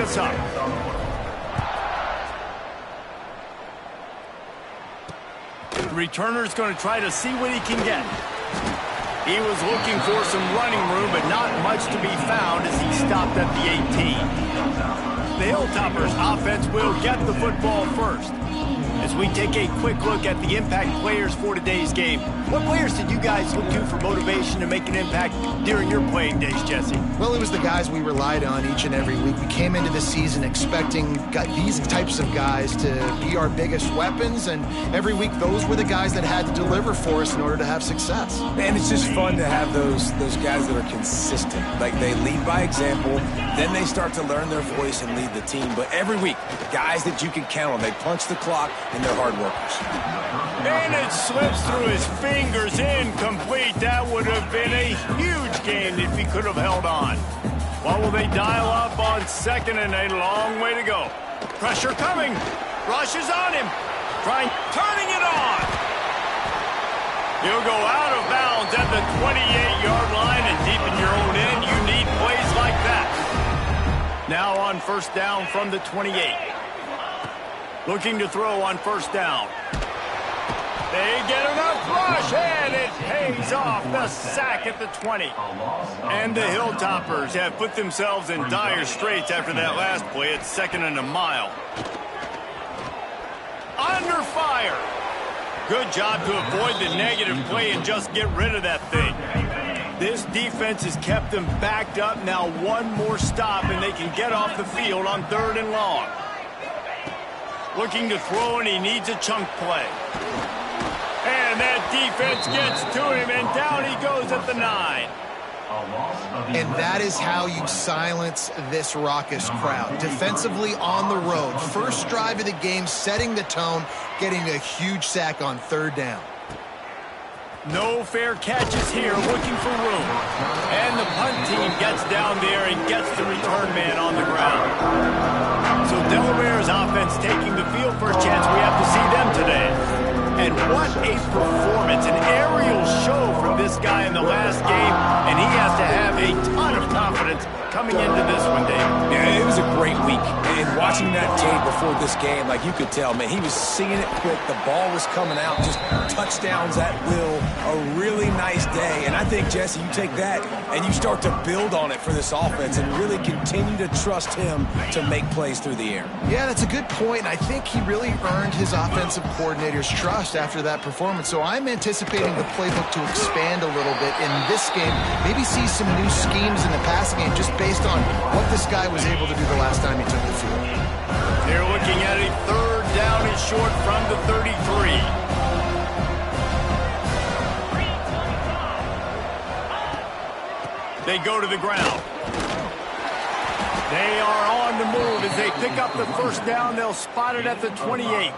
us up. The returner's going to try to see what he can get. He was looking for some running room, but not much to be found as he stopped at the 18. The Hilltoppers offense will get the football first. As we take a quick look at the impact players for today's game, what players did you guys look to for motivation to make an impact during your playing days, Jesse? Well, it was the guys we relied on each and every week. We came into the season expecting these types of guys to be our biggest weapons, and every week those were the guys that had to deliver for us in order to have success. Man, it's just fun to have those guys that are consistent. Like, they lead by example, then they start to learn their voice and lead the team. But every week, guys that you can count on, they punch the clock, and they're hard workers. And it slips through his fingers, incomplete. That would have been a huge gain if he could have held on. What will they dial up on second and a long way to go? Pressure coming. Rush is on him. Turning it on. He'll go out of bounds at the 28-yard line, and deep in your own end, you need plays like that. Now on first down from the 28. Looking to throw on first down. They get enough rush, and it pays off the sack at the 20. And the Hilltoppers have put themselves in dire straits after that last play at second and a mile. Under fire. Good job to avoid the negative play and just get rid of that thing. This defense has kept them backed up. Now one more stop, and they can get off the field on third and long. Looking to throw, and he needs a chunk play. And that defense gets to him, and down he goes at the 9. And that is how you silence this raucous crowd. Defensively on the road. First drive of the game, setting the tone, getting a huge sack on third down. No fair catches here, looking for room. And the punt team gets down there and gets the return man on the ground. So Delaware's offense taking the field for a chance. We have to see them today. And what a performance, an aerial show from this guy in the last game, and he has to have a ton of confidence coming into this one, Dave. Yeah, it was a great week. And watching that tape before this game, like, you could tell, man, he was seeing it quick. The ball was coming out, just touchdowns at will. A really nice day. And I think, Jesse, you take that and you start to build on it for this offense and really continue to trust him to make plays through the air. Yeah, that's a good point. I think he really earned his offensive coordinator's trust after that performance. So I'm anticipating the playbook to expand a little bit in this game. Maybe see some new schemes in the passing game just based on what this guy was able to do the last time he took the field. They're looking at a third down and short from the 33. They go to the ground. They are on the move as they pick up the first down. They'll spot it at the 28.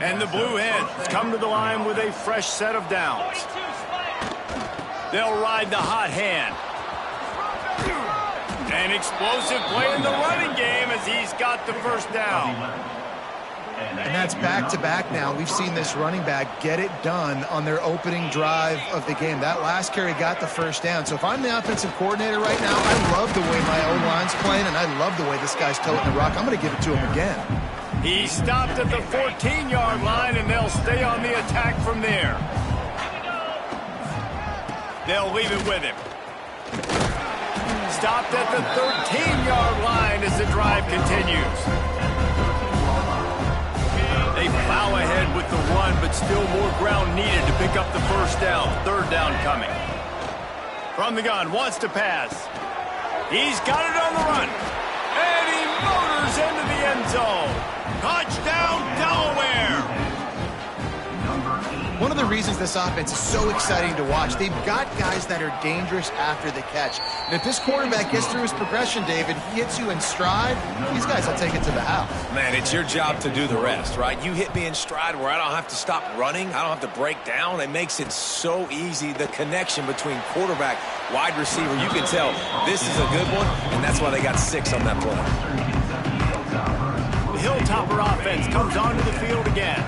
And the Blue Hens come to the line with a fresh set of downs. They'll ride the hot hand. An explosive play in the running game as he's got the first down. And that's back-to-back now. We've seen this running back get it done on their opening drive of the game. That last carry got the first down. So if I'm the offensive coordinator right now, I love the way my O-line's playing, and I love the way this guy's toting the rock. I'm going to give it to him again. He stopped at the 14-yard line, and they'll stay on the attack from there. They'll leave it with him. Stopped at the 13-yard line as the drive continues. They plow ahead with the run, but still more ground needed to pick up the first down. Third down coming. From the gun, wants to pass. He's got it on the run. And he motors into the end zone. Touchdown, Delaware. One of the reasons this offense is so exciting to watch, they've got guys that are dangerous after the catch. And if this quarterback gets through his progression, David, he hits you in stride, these guys will take it to the house. Man, it's your job to do the rest, right? You hit me in stride where I don't have to stop running. I don't have to break down. It makes it so easy, the connection between quarterback, wide receiver. You can tell this is a good one, and that's why they got 6 on that play. The Hilltopper offense comes onto the field again.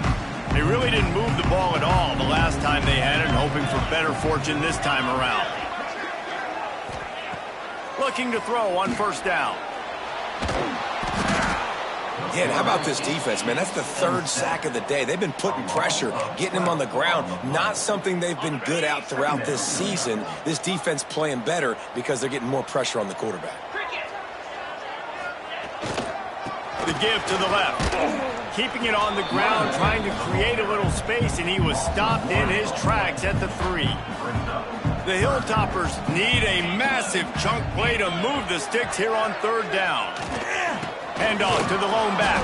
They really didn't move the ball at all the last time they had it, hoping for better fortune this time around. Looking to throw on first down. Yeah, and how about this defense, man? That's the third sack of the day. They've been putting pressure, getting him on the ground. Not something they've been good at throughout this season. This defense playing better because they're getting more pressure on the quarterback. The give to the left. Keeping it on the ground, trying to create a little space, and he was stopped in his tracks at the 3. The Hilltoppers need a massive chunk play to move the sticks here on 3rd down. Handoff to the lone back.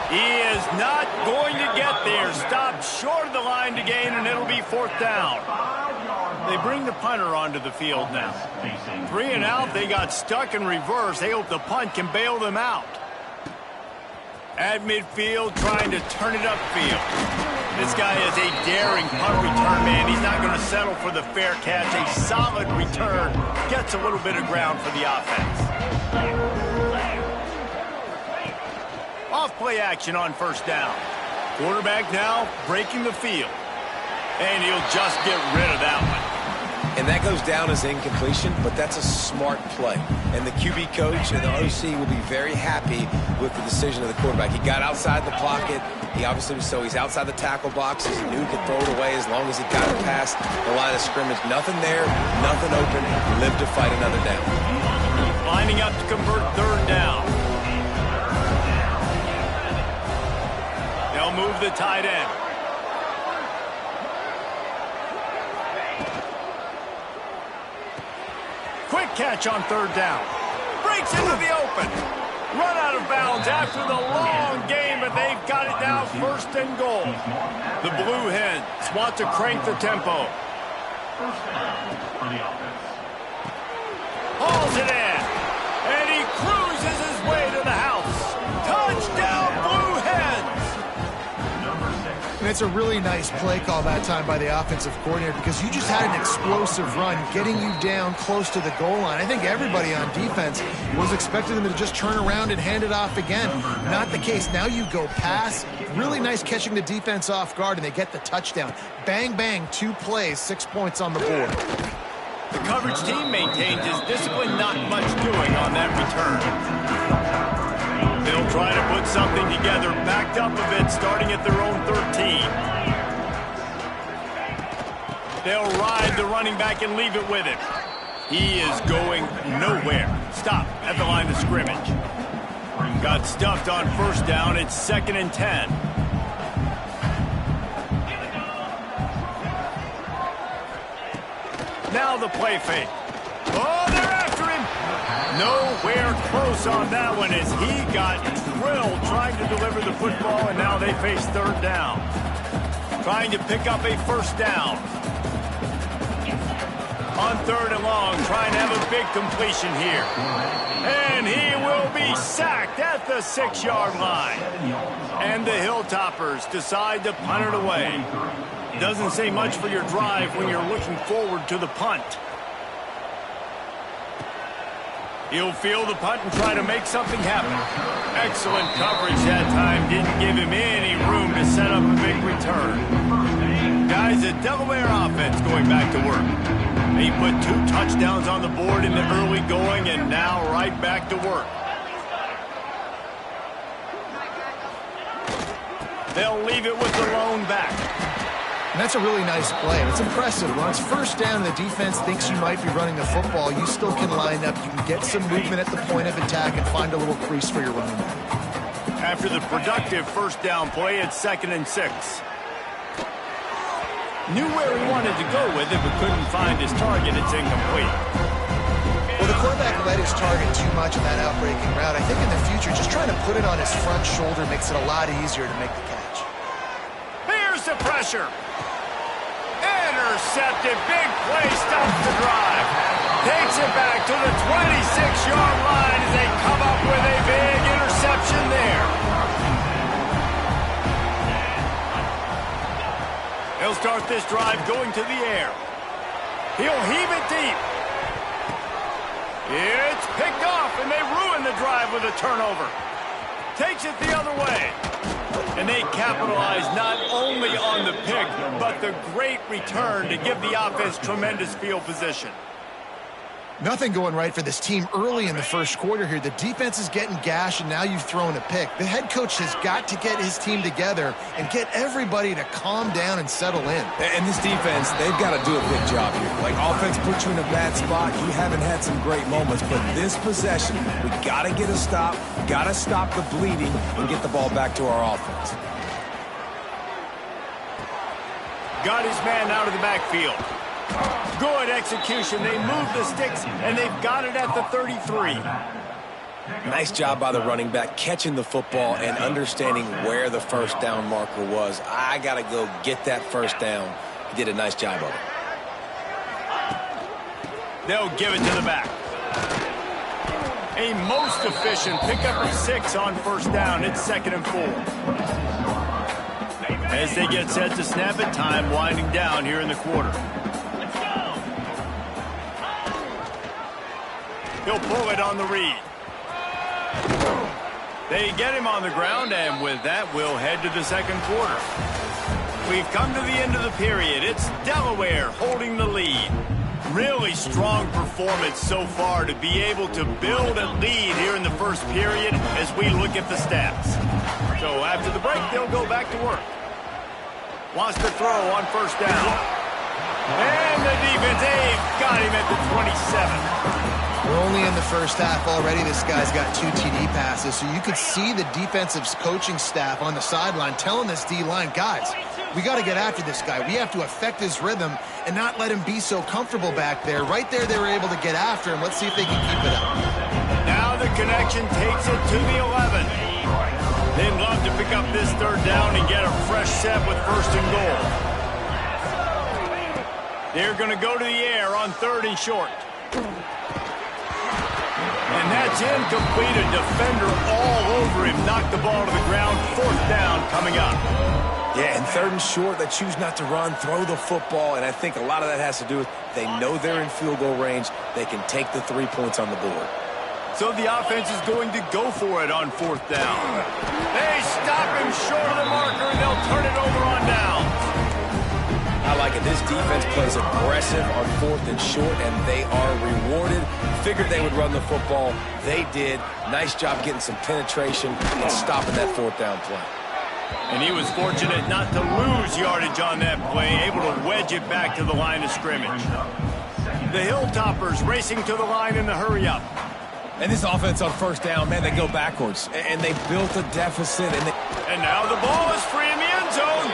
He is not going to get there. Stopped short of the line to gain, and it'll be 4th down. They bring the punter onto the field now. 3 and out. They got stuck in reverse. They hope the punt can bail them out. At midfield, trying to turn it upfield. This guy is a daring punt return man. He's not going to settle for the fair catch. A solid return. Gets a little bit of ground for the offense. Off play action on 1st down. Quarterback now breaking the field. And he'll just get rid of that one. And that goes down as incompletion, but that's a smart play. And the QB coach and the OC will be very happy with the decision of the quarterback. He got outside the pocket. He obviously was, so he's outside the tackle box. He knew he could throw it away as long as he got it past the line of scrimmage. Nothing there, nothing open. Live to fight another down. Lining up to convert 3rd down. They'll move the tight end. Quick catch on 3rd down. Breaks into the open. Run out of bounds after the long game, but they've got it now 1st and goal. The Blue Hens want to crank the tempo. Hauls it in. And he cruises his way to the house. Touchdown, Blue Hens! And it's a really nice play call that time by the offensive coordinator because you just had an explosive run getting you down close to the goal line. I think everybody on defense was expecting them to just turn around and hand it off again. Not the case. Now you go pass. Really nice catching the defense off guard, and they get the touchdown. Bang, bang, 2 plays, 6 points on the board. The coverage team maintains his discipline, not much doing on that return. They'll try to put something together, backed up a bit, starting at their own 13. They'll ride the running back and leave it with him. He is going nowhere. Stop at the line of scrimmage. Got stuffed on 1st down. It's 2nd and 10. Now the play fake. Oh, they're after him. Nowhere close on that one as he got drilled trying to deliver the football, and now they face 3rd down. Trying to pick up a 1st down. On 3rd and long, trying to have a big completion here. And he will be sacked at the 6-yard line. And the Hilltoppers decide to punt it away. Doesn't say much for your drive when you're looking forward to the punt. He'll field the punt and try to make something happen. Excellent coverage that time. Didn't give him any room to set up a big return. Guys, the Delaware offense going back to work. They put 2 touchdowns on the board in the early going and now right back to work. They'll leave it with the lone back. And that's a really nice play. It's impressive. When it's 1st down and the defense thinks you might be running the football, you still can line up. You can get some movement at the point of attack and find a little crease for your running back. After the productive 1st down play, it's 2nd and 6. Knew where he wanted to go with it, but couldn't find his target. It's incomplete. Well, the quarterback led his target too much in that outbreaking route. I think in the future, just trying to put it on his front shoulder makes it a lot easier to make the catch. Here's the pressure. Intercepted. Big play. Stops the drive. Takes it back to the 26-yard line as they come up with a big interception there. He'll start this drive going to the air. He'll heave it deep. It's picked off, and they ruin the drive with a turnover. Takes it the other way. And they capitalize not only on the pick, but the great return to give the offense tremendous field position. Nothing going right for this team early in the first quarter here. The defense is getting gashed, and now you've thrown a pick. The head coach has got to get his team together and get everybody to calm down and settle in. And this defense, they've got to do a big job here. Like, offense puts you in a bad spot. You haven't had some great moments, but this possession, we got to get a stop, got to stop the bleeding, and get the ball back to our offense. Got his man out of the backfield. Good execution. They move the sticks, and they've got it at the 33. Nice job by the running back catching the football and understanding where the first down marker was. I got to go get that first down. He did a nice job of it. They'll give it to the back. A most efficient pickup of 6 on first down. It's 2nd and 4. As they get set to snap it, time winding down here in the quarter. He'll pull it on the read. They get him on the ground, and with that, we'll head to the second quarter. We've come to the end of the period. It's Delaware holding the lead. Really strong performance so far to be able to build a lead here in the first period as we look at the stats. So after the break, they'll go back to work. Wants to throw on first down. And the defense, they've got him at the 27. We're only in the first half already. This guy's got 2 TD passes, so you could see the defensive coaching staff on the sideline telling this D-line, guys, we got to get after this guy. We have to affect his rhythm and not let him be so comfortable back there. Right there, they were able to get after him. Let's see if they can keep it up. Now the connection takes it to the 11. They'd love to pick up this third down and get a fresh set with 1st and goal. They're going to go to the air on 3rd and short. And that's incomplete. A defender all over him. Knocked the ball to the ground. 4th down coming up. Yeah, and 3rd and short, they choose not to run, throw the football, and I think a lot of that has to do with they know they're in field goal range. They can take the 3 points on the board. So the offense is going to go for it on 4th down. They stop him short of the marker, and they'll turn it over on downs. I like it. This defense plays aggressive on 4th and short, and they are rewarded. Figured they would run the football. They did. Nice job getting some penetration and stopping that 4th down play. And he was fortunate not to lose yardage on that play, able to wedge it back to the line of scrimmage. The Hilltoppers racing to the line in the hurry-up. And this offense on 1st down, man, they go backwards. And they built a deficit. And now the ball is free in the end zone.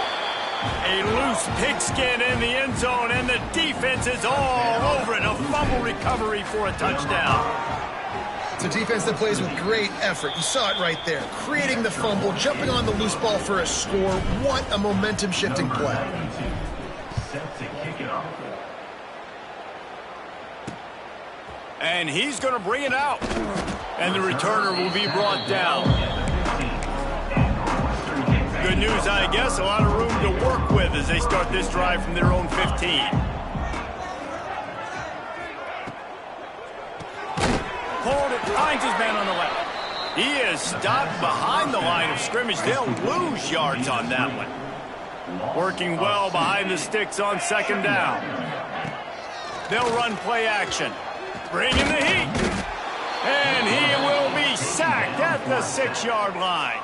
A loose pigskin in the end zone, and the defense is all over it. A fumble recovery for a touchdown. It's a defense that plays with great effort. You saw it right there. Creating the fumble, jumping on the loose ball for a score. What a momentum-shifting play. And he's going to bring it out. And the returner will be brought down. Good news, I guess. A lot of room to work with as they start this drive from their own 15. Pulled it, finds his man on the left. He is stopped behind the line of scrimmage. They'll lose yards on that one. Working well behind the sticks on 2nd down. They'll run play action. Bring in the heat. And he will be sacked at the 6-yard line.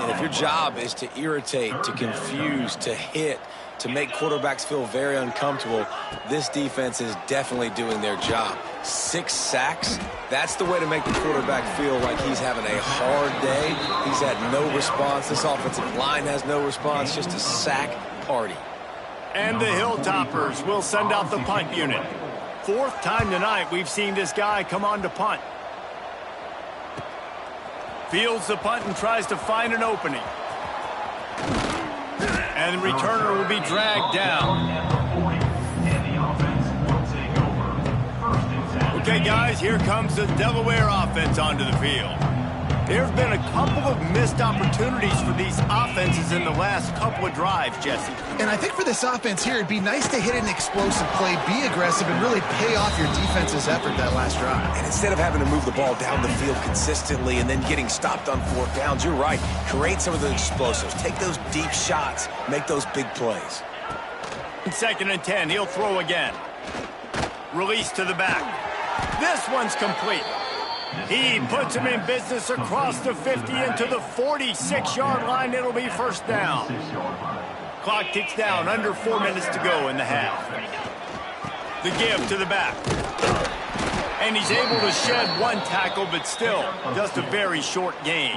And if your job is to irritate, to confuse, to hit, to make quarterbacks feel very uncomfortable, this defense is definitely doing their job. 6 sacks, that's the way to make the quarterback feel like he's having a hard day. He's had no response. This offensive line has no response, just a sack party. And the Hilltoppers will send out the punt unit. 4th time tonight we've seen this guy come on to punt. Fields the punt and tries to find an opening. And the returner will be dragged down. Okay, guys, here comes the Delaware offense onto the field. There have been a couple of missed opportunities for these offenses in the last couple of drives, Jesse. And I think for this offense here, it'd be nice to hit an explosive play, be aggressive, and really pay off your defense's effort that last drive. And instead of having to move the ball down the field consistently and then getting stopped on 4th downs, you're right. Create some of the explosives. Take those deep shots. Make those big plays. 2nd and 10. He'll throw again. Release to the back. This one's complete. He puts him in business across the 50 into the 46-yard line. It'll be first down. Clock ticks down, under 4 minutes to go in the half. The give to the back. And he's able to shed one tackle, but still just a very short gain.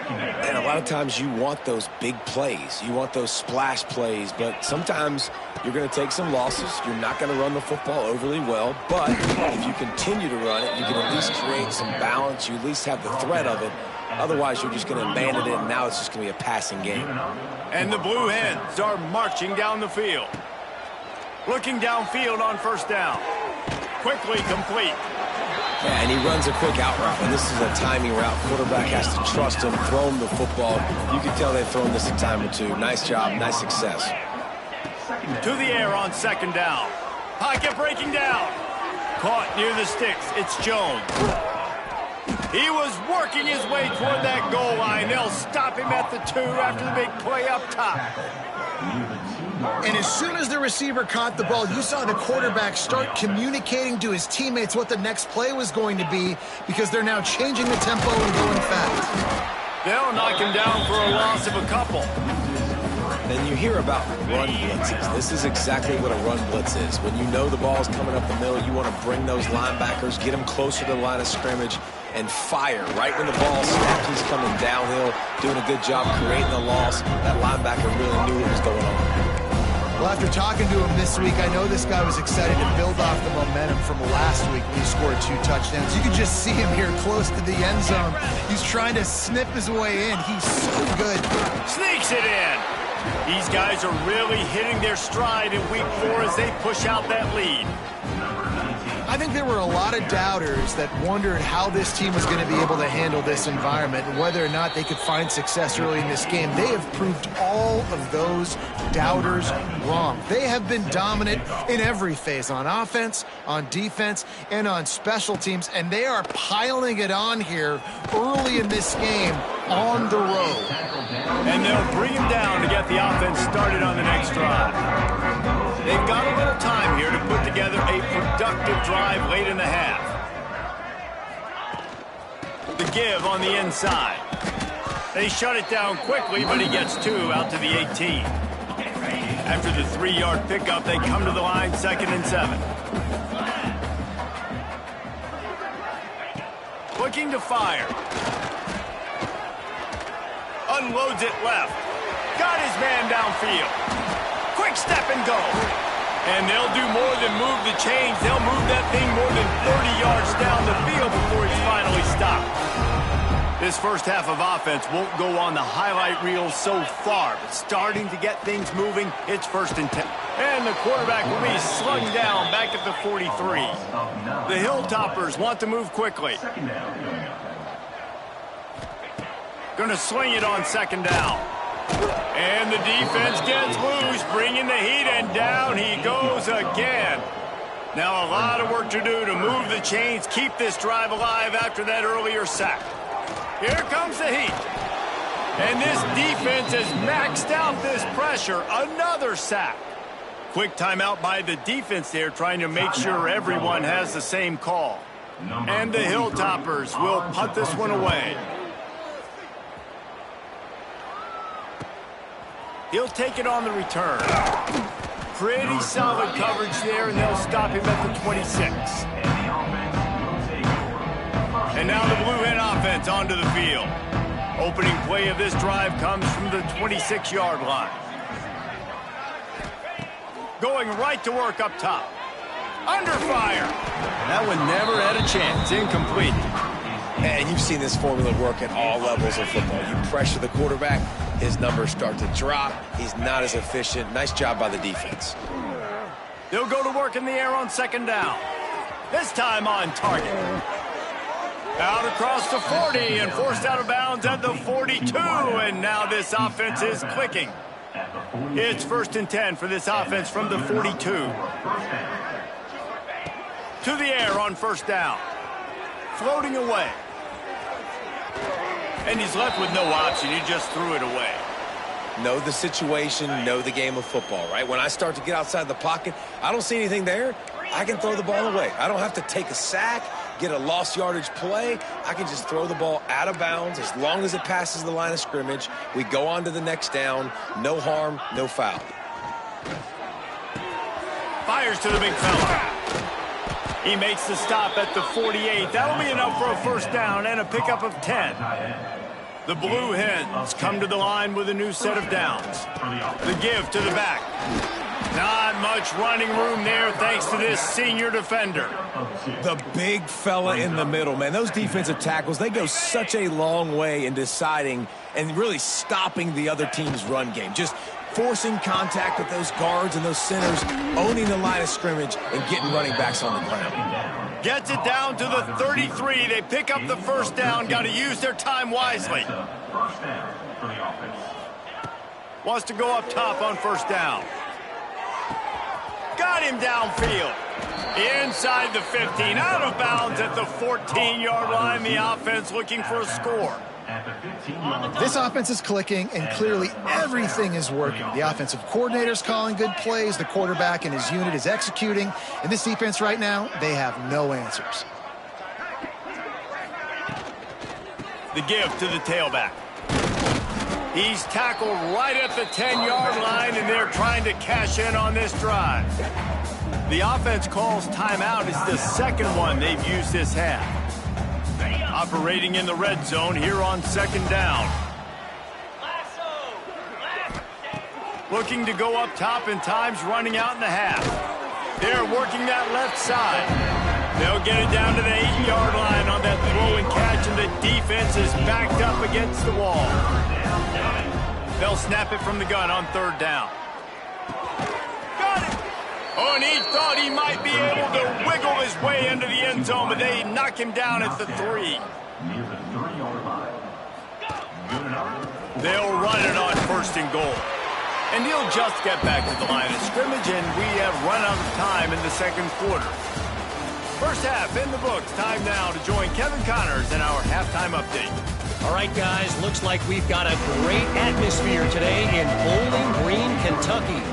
And a lot of times you want those big plays. You want those splash plays, but sometimes you're going to take some losses. You're not going to run the football overly well, but if you continue to run it, you can at least create some balance. You at least have the threat of it. Otherwise, you're just going to abandon it, and now it's just going to be a passing game. And the Blue Hens are marching down the field. Looking downfield on first down. Quickly complete. Yeah, and he runs a quick out route, and this is a timing route. Quarterback has to trust him, throw him the football. You can tell they've thrown this a time or two. Nice job, nice success. To the air on second down. Pocket breaking down. Caught near the sticks. It's Jones. He was working his way toward that goal line. They'll stop him at the 2 after the big play up top. And as soon as the receiver caught the ball, you saw the quarterback start communicating to his teammates what the next play was going to be, because they're now changing the tempo and going fast. They'll knock him down for a loss of a couple. Then you hear about run blitzes. This is exactly what a run blitz is. When you know the ball's coming up the middle, you want to bring those linebackers, get them closer to the line of scrimmage, and fire. Right when the ball snapped, he's coming downhill, doing a good job creating the loss. That linebacker really knew what was going on. Well, after talking to him this week, I know this guy was excited to build off the momentum from last week when he scored 2 touchdowns. You could just see him here close to the end zone. He's trying to snip his way in. He's so good. Sneaks it in. These guys are really hitting their stride in week 4 as they push out that lead. I think there were a lot of doubters that wondered how this team was going to be able to handle this environment and whether or not they could find success early in this game. They have proved all of those doubters wrong. They have been dominant in every phase, on offense, on defense, and on special teams, and they are piling it on here early in this game on the road. And they'll bring him down to get the offense started on the next drive. They've got a little time here to put together a productive drive late in the half. The give on the inside. They shut it down quickly, but he gets 2 out to the 18. After the 3-yard pickup, they come to the line, 2nd and 7. Looking to fire. Unloads it left. Got his man downfield. Quick step and go. And they'll do more than move the chains. They'll move that thing more than 30 yards down the field before it's finally stopped. This first half of offense won't go on the highlight reel so far, but starting to get things moving, it's 1st and 10. And the quarterback will be slung down back at the 43. The Hilltoppers want to move quickly. Going to swing it on 2nd down. And the defense gets loose, bringing the heat, and down he goes again. Now a lot of work to do to move the chains, keep this drive alive after that earlier sack. Here comes the heat. And this defense has maxed out this pressure. Another sack. Quick timeout by the defense there, trying to make sure everyone has the same call. And the Hilltoppers will punt this one away. He'll take it on the return. Pretty solid coverage there, and they'll stop him at the 26. And now the Blue Hen offense onto the field. Opening play of this drive comes from the 26-yard line. Going right to work up top. Under fire. That one never had a chance. Incomplete. And you've seen this formula work at all levels of football. You pressure the quarterback, his numbers start to drop. He's not as efficient. Nice job by the defense. They'll go to work in the air on 2nd down. This time on target. Out across the 40 and forced out of bounds at the 42. And now this offense is clicking. It's 1st and 10 for this offense from the 42. To the air on 1st down. Floating away. And he's left with no option. He just threw it away. know the situation, know the game of football, right? When I start to get outside the pocket, I don't see anything there, I can throw the ball away. I don't have to take a sack, get a lost yardage play. I can just throw the ball out of bounds as long as it passes the line of scrimmage. We go on to the next down. No harm, no foul. Fires to the big fella. He makes the stop at the 48. That'll be enough for a first down and a pickup of 10. The Blue Hens come to the line with a new set of downs. The give to the back. Not much running room there thanks to this senior defender. The big fella in the middle, man. Those defensive tackles, they go such a long way in deciding and really stopping the other team's run game. Just forcing contact with those guards and those centers, owning the line of scrimmage and getting running backs on the ground. Gets it down to the 33. They pick up the first down. Got to use their time wisely. Wants to go up top on first down. Got him downfield. Inside the 15. Out of bounds at the 14-yard line. The offense looking for a score. This offense is clicking, and clearly everything is working. The offensive coordinator's calling good plays. The quarterback and his unit is executing. And this defense right now, they have no answers. The give to the tailback. He's tackled right at the 10-yard line, and they're trying to cash in on this drive. The offense calls timeout. It's the second one they've used this half. Operating in the red zone here on second down. Looking to go up top, and time's running out in the half. They're working that left side. They'll get it down to the 8-yard line on that throw and catch, and the defense is backed up against the wall. They'll snap it from the gun on third down. Got it! Oh, and he thought he might be able to wiggle his way into the end zone, but they knock him down at the 3. They'll run it on first and goal. And he'll just get back to the line of scrimmage, and we have run out of time in the second quarter. First half in the books. Time now to join Kevin Connors in our halftime update. All right, guys, looks like we've got a great atmosphere today in Bowling Green, Kentucky.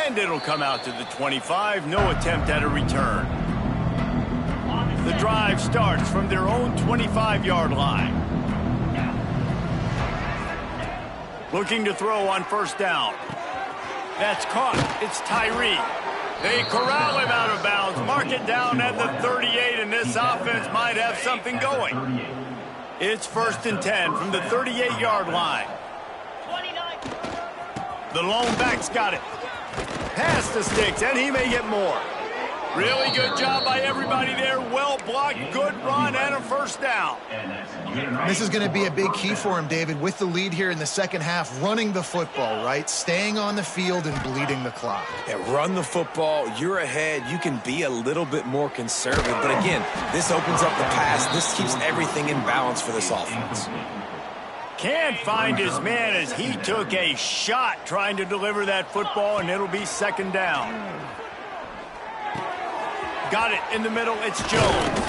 And it'll come out to the 25. No attempt at a return. The drive starts from their own 25-yard line. Looking to throw on first down. That's caught. It's Tyree. They corral him out of bounds, mark it down at the 38, and this offense might have something going. It's first and 10 from the 38-yard line. The lone back's got it. Past the sticks, and he may get more. Really good job by everybody there. Well blocked, good run, and a first down. This is going to be a big key for him, David, with the lead here in the second half, running the football, right? Staying on the field and bleeding the clock. Yeah, run the football. You're ahead. You can be a little bit more conservative. But again, this opens up the pass. This keeps everything in balance for this offense. Can't find his man as he took a shot trying to deliver that football, and it'll be second down. Got it in the middle. It's Jones.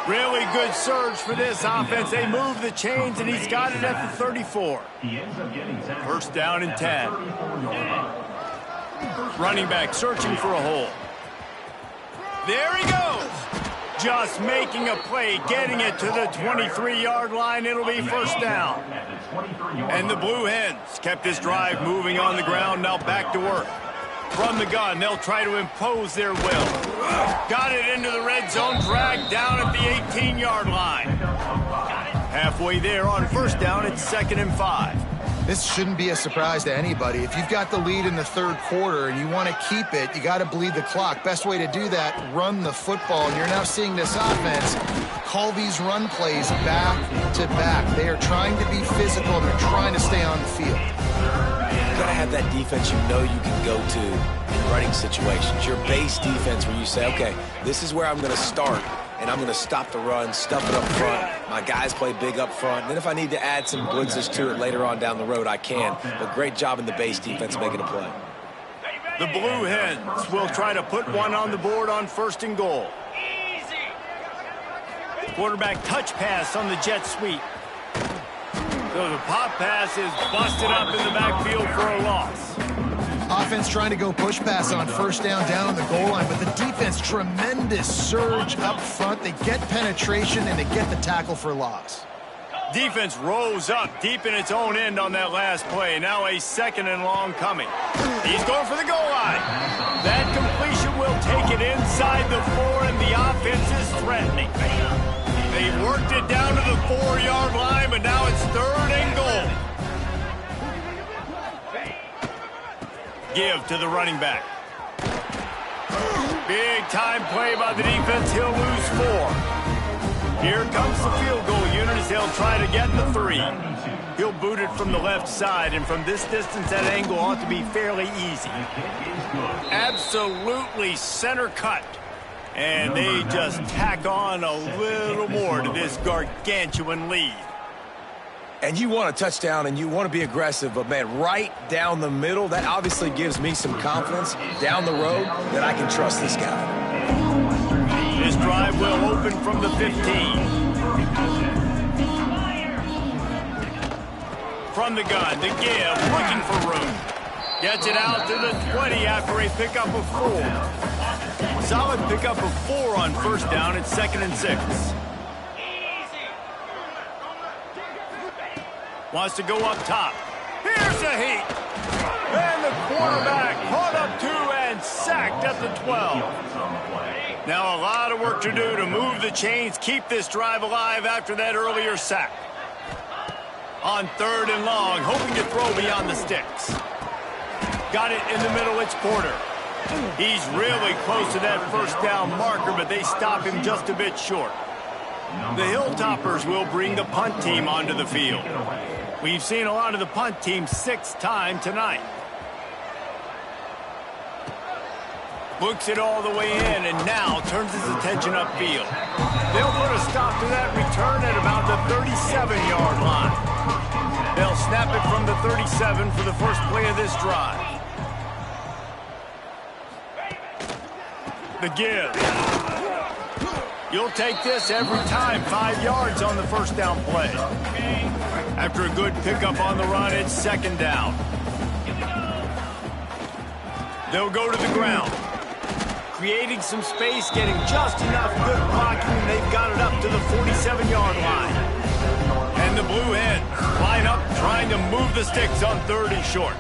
Really good surge for this offense. They move the chains, and he's got it at the 34. First down and 10. Running back searching for a hole. There he goes. Just making a play, getting it to the 23-yard line. It'll be first down. And the Blue Hens kept this drive moving on the ground. Now back to work. From the gun, they'll try to impose their will. Got it into the red zone, dragged down at the 18-yard line. Halfway there on first down, it's second and 5. This shouldn't be a surprise to anybody. If you've got the lead in the third quarter and you want to keep it, you got to bleed the clock. Best way to do that, run the football. And you're now seeing this offense call these run plays back to back. They are trying to be physical, and they're trying to stay on the field. You've got to have that defense you know you can go to in running situations. Your base defense where you say, okay, this is where I'm going to start, and I'm going to stop the run, stuff it up front. My guys play big up front. Then if I need to add some blitzes to it later on down the road, I can. But great job in the base defense making a play. The Blue Hens will try to put one on the board on first and goal. Quarterback touch pass on the jet sweep. So the pop pass is busted up in the backfield for a loss. Offense trying to go push pass on first down on the goal line, but the defense, tremendous surge up front. They get penetration, and they get the tackle for loss. Defense rose up deep in its own end on that last play. Now a 2nd and long coming. He's going for the goal line. That completion will take it inside the 4, and the offense is threatening. They worked it down to the 4-yard line, but now it's 3rd and goal. Give to the running back. Big time play by the defense. He'll lose 4. Here comes the field goal unit as they'll try to get the 3. He'll boot it from the left side, and from this distance, that angle ought to be fairly easy. Absolutely center cut. And they just tack on a little more to this gargantuan lead. And you want a touchdown and you want to be aggressive, but, man, right down the middle, that obviously gives me some confidence down the road that I can trust this guy. This drive will open from the 15. From the gun, the give, looking for room. Gets it out to the 20 after a pickup of 4. Solid pickup of 4 on first down. It's 2nd and 6. Wants to go up top. Here's the heat. And the quarterback caught up 2 and sacked at the 12. Now a lot of work to do to move the chains, keep this drive alive after that earlier sack. On 3rd and long, hoping to throw beyond the sticks. Got it in the middle, it's Porter. He's really close to that first down marker, but they stop him just a bit short. The Hilltoppers will bring the punt team onto the field. We've seen a lot of the punt team 6th time tonight. Looks it all the way in, and now turns his attention upfield. They'll put a stop to that return at about the 37-yard line. They'll snap it from the 37 for the first play of this drive. The give. You'll take this every time. 5 yards on the first down play. After a good pickup on the run, it's 2nd down. They'll go to the ground. Creating some space, getting just enough good blocking, and they've got it up to the 47-yard line. And the Blue Hens line up trying to move the sticks on 3rd and short.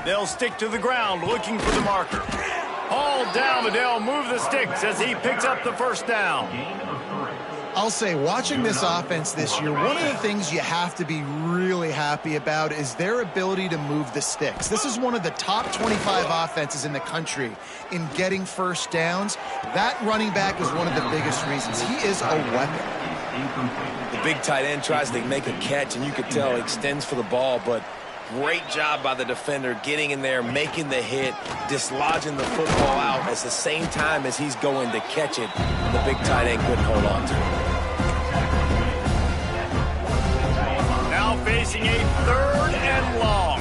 They'll stick to the ground looking for the marker. Hauled down, but they'll move the sticks as he picks up the first down. I'll say, watching this offense this year, one of the things you have to be really happy about is their ability to move the sticks. This is one of the top 25 offenses in the country in getting first downs. That running back is one of the biggest reasons. He is a weapon. The big tight end tries to make a catch, and you could tell he extends for the ball, but great job by the defender getting in there, making the hit, dislodging the football out at the same time as he's going to catch it, and the big tight end couldn't hold on to it. Now facing a 3rd and long.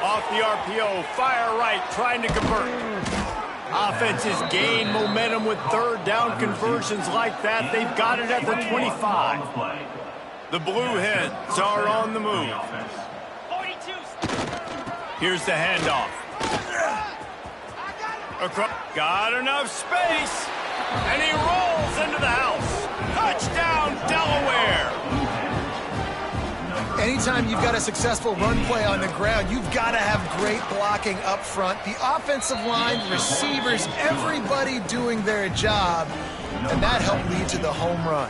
Off the RPO, fire right, trying to convert. Offenses gain momentum with 3rd down conversions like that. They've got it at the 25. The Blue Hens are on the move. Here's the handoff. Got enough space, and he rolls into the house. Touchdown, Delaware. Anytime you've got a successful run play on the ground, you've got to have great blocking up front. The offensive line, receivers, everybody doing their job, and that helped lead to the home run.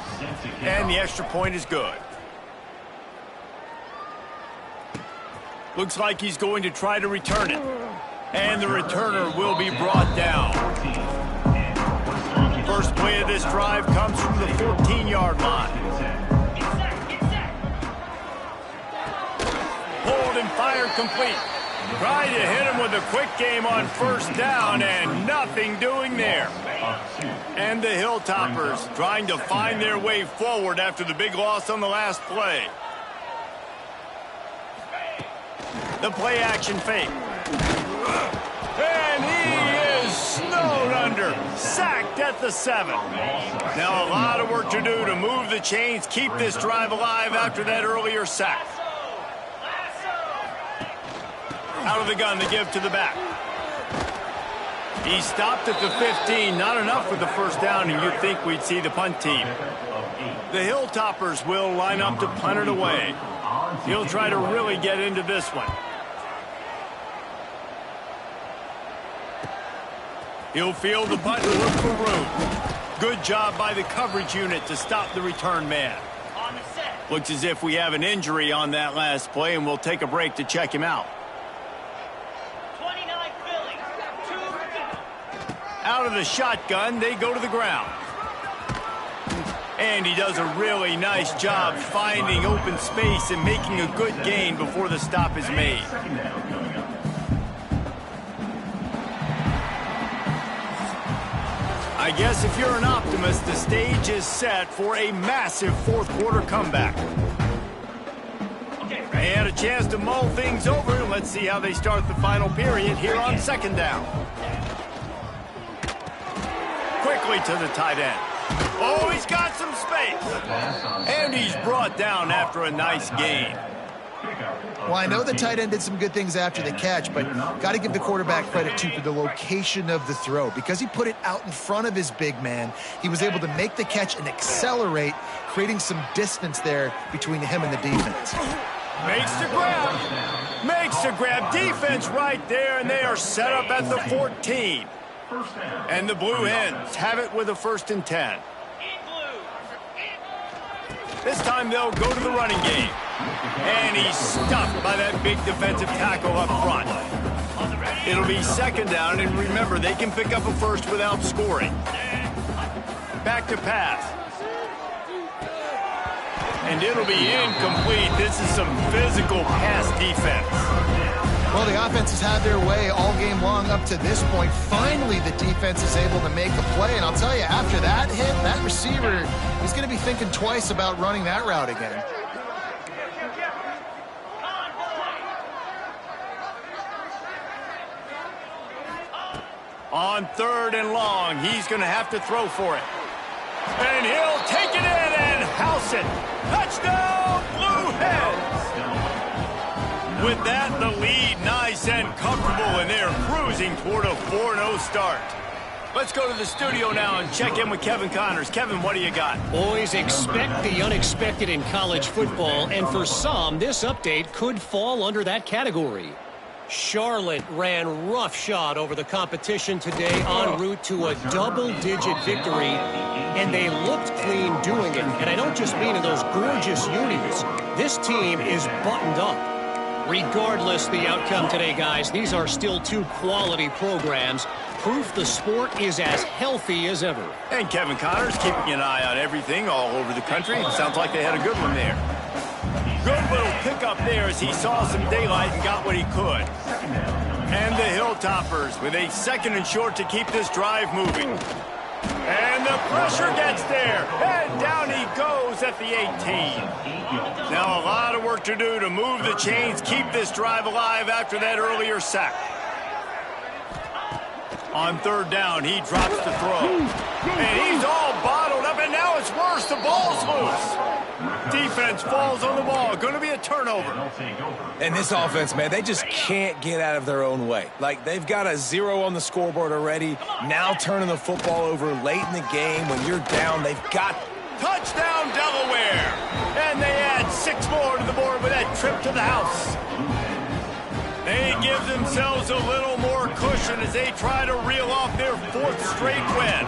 And the extra point is good. Looks like he's going to try to return it. And the returner will be brought down. First play of this drive comes from the 14-yard line. Hold and fire complete. Tried to hit him with a quick game on first down, and nothing doing there. And the Hilltoppers trying to find their way forward after the big loss on the last play. The play action fake. And he is snowed under. Sacked at the 7. Now a lot of work to do to move the chains, keep this drive alive after that earlier sack. Out of the gun, the give to the back. He stopped at the 15. Not enough with the first down, and you'd think we'd see the punt team. The Hilltoppers will line up to punt it away. He'll try to really get into this one. He'll field the punt and look for room. Good job by the coverage unit to stop the return man. Looks as if we have an injury on that last play, and we'll take a break to check him out. Out of the shotgun, they go to the ground. And he does a really nice job finding open space and making a good gain before the stop is made. I guess if you're an optimist, the stage is set for a massive fourth quarter comeback. They had a chance to mull things over. Let's see how they start the final period here on second down. Quickly to the tight end. Oh, he's got some space. And he's brought down after a nice gain. Well, I know the tight end did some good things after the catch, but got to give the quarterback credit, too, for the location of the throw. Because he put it out in front of his big man, he was able to make the catch and accelerate, creating some distance there between him and the defense. Makes the grab. Makes the grab. Defense right there, and they are set up at the 14. And the Blue Hens have it with a 1st and 10. This time they'll go to the running game. And he's stuffed by that big defensive tackle up front. It'll be second down, and remember, they can pick up a first without scoring. Back to pass. And it'll be incomplete. This is some physical pass defense. Well, the offense has had their way all game long up to this point. Finally, the defense is able to make a play. And I'll tell you, after that hit, that receiver is going to be thinking twice about running that route again. On 3rd and long, he's going to have to throw for it. And he'll take it in and house it. Touchdown, Blue Hens! With that, the lead nice and comfortable, and they're cruising toward a 4-0 start. Let's go to the studio now and check in with Kevin Connors. Kevin, what do you got? Boys, expect the unexpected in college football, and for some, this update could fall under that category. Charlotte ran roughshod over the competition today en route to a double-digit victory, and they looked clean doing it. And I don't just mean in those gorgeous unis. This team is buttoned up. Regardless the outcome today, guys, these are still two quality programs. Proof the sport is as healthy as ever. And Kevin Connors keeping an eye on everything all over the country. Sounds like they had a good one there. Good little pickup there as he saw some daylight and got what he could. And the Hilltoppers with a 2nd and short to keep this drive moving. And the pressure gets there. And down he goes at the 18. Now a lot of work to do to move the chains, keep this drive alive after that earlier sack. On 3rd down, he drops the throw. And he's all bottled up, and now it's worse. The ball's loose. Defense falls on the ball. Going to be a turnover. And this offense, man, they just can't get out of their own way. Like, they've got a 0 on the scoreboard already. Now turning the football over late in the game when you're down, they've got... Touchdown, Delaware. And they add 6 more to the board with that trip to the house. They give themselves a little more cushion as they try to reel off their 4th straight win.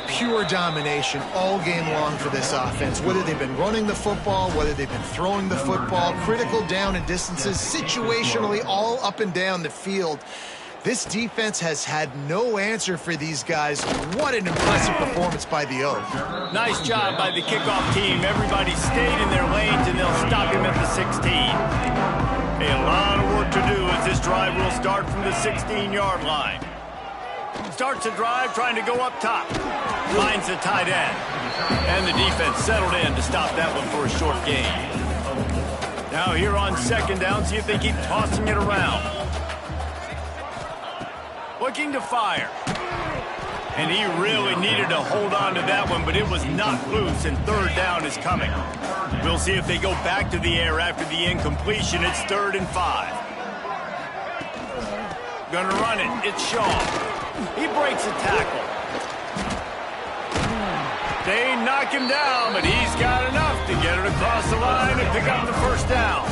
Pure domination all game long for this offense. Whether they've been running the football, whether they've been throwing the football, critical down and distances, situationally all up and down the field. This defense has had no answer for these guys. What an impressive performance by the Oak. Nice job by the kickoff team. Everybody stayed in their lanes, and they'll stop him at the 16. A lot of work to do as this drive will start from the 16-yard line. Starts the drive trying to go up top. Finds the tight end. And the defense settled in to stop that one for a short gain. Now here on 2nd down, see if they keep tossing it around. Looking to fire. And he really needed to hold on to that one, but it was knocked loose, and third down is coming. We'll see if they go back to the air after the incompletion. It's 3rd and 5. Gonna run it. It's Shaw. He breaks a tackle. They knock him down, but he's got enough to get it across the line and pick up the first down.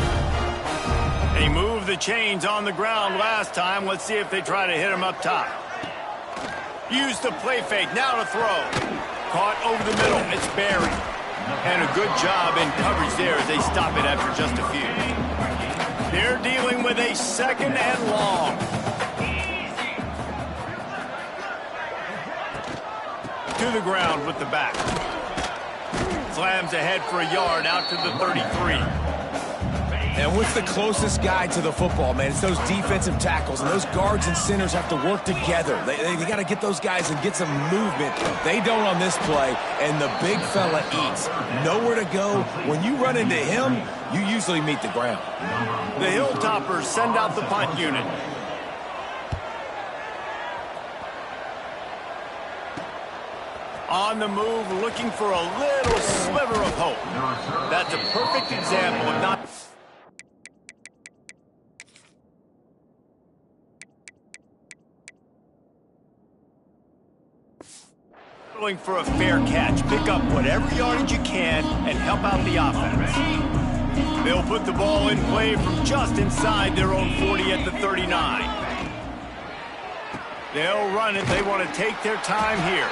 They moved the chains on the ground last time. Let's see if they try to hit him up top. Use the play fake. Now to throw. Caught over the middle. It's Barry. And a good job in coverage there as they stop it after just a few. They're dealing with a 2nd and long. To the ground with the back. Slams ahead for a yard out to the 33. And what's the closest guy to the football, man? It's those defensive tackles, and those guards and centers have to work together. They got to get those guys and get some movement. They don't on this play, and the big fella eats. Nowhere to go. When you run into him, you usually meet the ground. The Hilltoppers send out the punt unit. On the move, looking for a little sliver of hope. That's a perfect example of not... for a fair catch. Pick up whatever yardage you can and help out the offense. They'll put the ball in play from just inside their own 40 at the 39. They'll run it. They want to take their time here.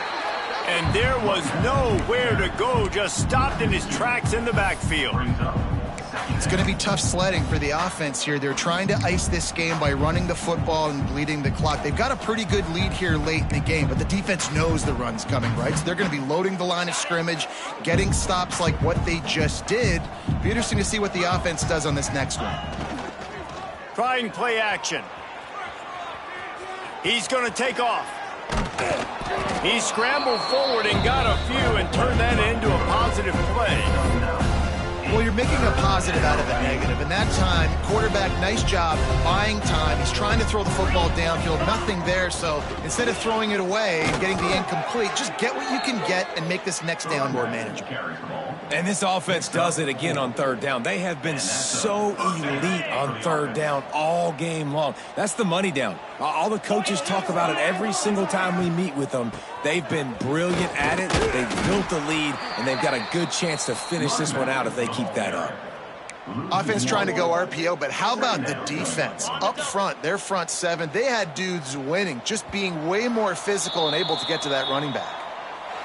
And there was nowhere to go, just stopped in his tracks in the backfield. It's going to be tough sledding for the offense here. They're trying to ice this game by running the football and bleeding the clock. They've got a pretty good lead here late in the game, but the defense knows the run's coming, right? So they're going to be loading the line of scrimmage, getting stops like what they just did. Be interesting to see what the offense does on this next one. Trying play action. He's going to take off. He scrambled forward and got a few and turned that into a positive play. Well, you're making a positive out of a negative. And that time, quarterback, nice job buying time. He's trying to throw the football downfield. Nothing there. So instead of throwing it away and getting the incomplete, just get what you can get and make this next down more manageable. And this offense does it again on 3rd down. They have been so elite on 3rd down all game long. That's the money down. All the coaches talk about it every single time we meet with them. They've been brilliant at it. They've built the lead, and they've got a good chance to finish this one out if they keep that up. Offense trying to go RPO, but how about the defense? Up front, their front 7, they had dudes winning, just being way more physical and able to get to that running back.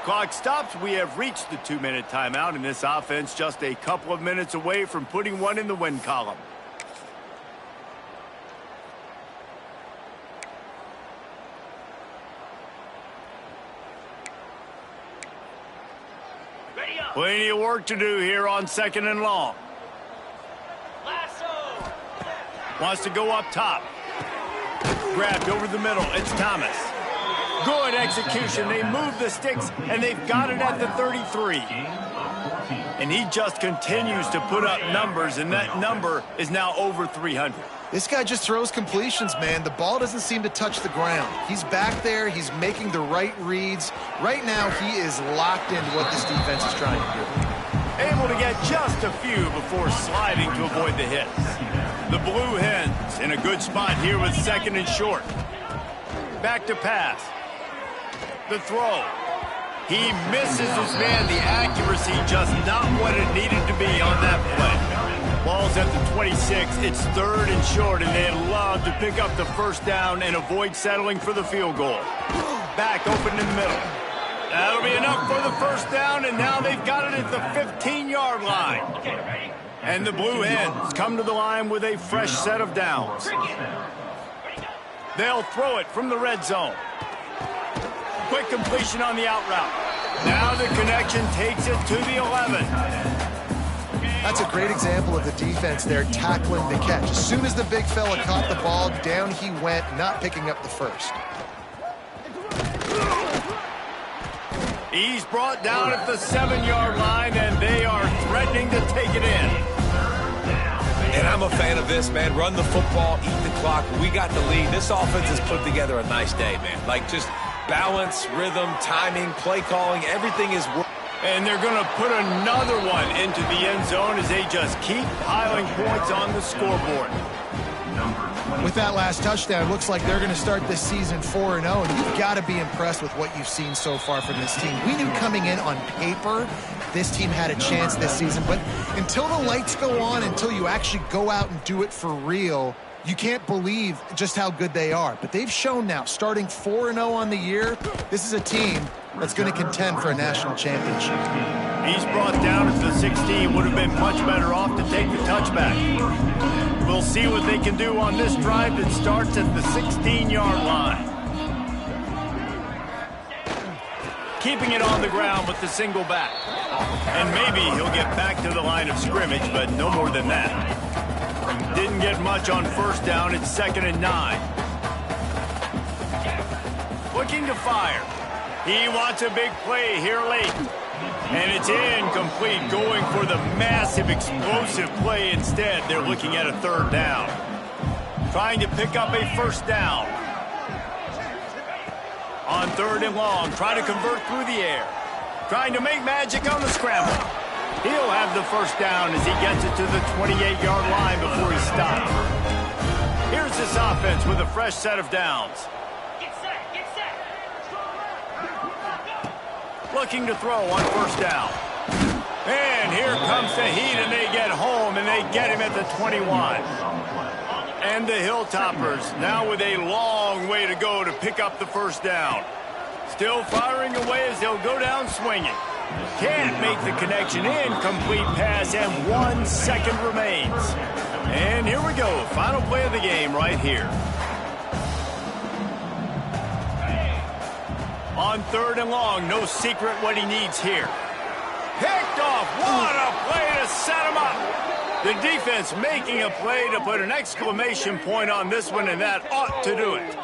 Clock stops. We have reached the 2-minute timeout, and this offense just a couple of minutes away from putting one in the win column. Plenty of work to do here on 2nd and long. Wants to go up top. Grabbed over the middle. It's Thomas. Good execution. They move the sticks, and they've got it at the 33. And he just continues to put up numbers, and that number is now over 300. This guy just throws completions, man. The ball doesn't seem to touch the ground. He's back there. He's making the right reads. Right now, he is locked into what this defense is trying to do. Able to get just a few before sliding to avoid the hits. The Blue Hens in a good spot here with 2nd and short. Back to pass. The throw. He misses his man. The accuracy just not what it needed to be on that play. Ball's at the 26. It's 3rd and short, and they'd love to pick up the first down and avoid settling for the field goal. Back open in the middle. That'll be enough for the first down, and now they've got it at the 15-yard line. And the Blue Hens come to the line with a fresh set of downs. They'll throw it from the red zone. Quick completion on the out route. Now the connection takes it to the 11. That's a great example of the defense there tackling the catch. As soon as the big fella caught the ball, down he went, not picking up the first. He's brought down at the 7-yard line, and they are threatening to take it in. And I'm a fan of this, man. Run the football, eat the clock. We got the lead. This offense has put together a nice day, man. Like, just balance, rhythm, timing, play calling, everything is working. And they're going to put another one into the end zone as they just keep piling points on the scoreboard. With that last touchdown, it looks like they're going to start this season 4-0, and you've got to be impressed with what you've seen so far from this team. We knew coming in on paper this team had a chance this season, but until the lights go on, until you actually go out and do it for real, you can't believe just how good they are. But they've shown now, starting 4-0 on the year, this is a team that's going to contend for a national championship. He's brought down at the 16. Would have been much better off to take the touchback. We'll see what they can do on this drive that starts at the 16-yard line. Keeping it on the ground with the single back. And maybe he'll get back to the line of scrimmage, but no more than that. Didn't get much on first down. It's 2nd and 9. Looking to fire. He wants a big play here late. And it's incomplete, going for the massive explosive play instead. They're looking at a 3rd down. Trying to pick up a 1st down. On 3rd and long, try to convert through the air. Trying to make magic on the scramble. He'll have the 1st down as he gets it to the 28-yard line before he stops. Here's this offense with a fresh set of downs. Looking to throw on 1st down. And here comes the heat, and they get home, and they get him at the 21. And the Hilltoppers now with a long way to go to pick up the 1st down. Still firing away as they'll go down swinging. Can't make the connection. Incomplete pass, and 1 second remains. And here we go. Final play of the game right here. On 3rd and long, no secret what he needs here. Picked off. What a play to set him up. The defense making a play to put an exclamation point on this one, and that ought to do it.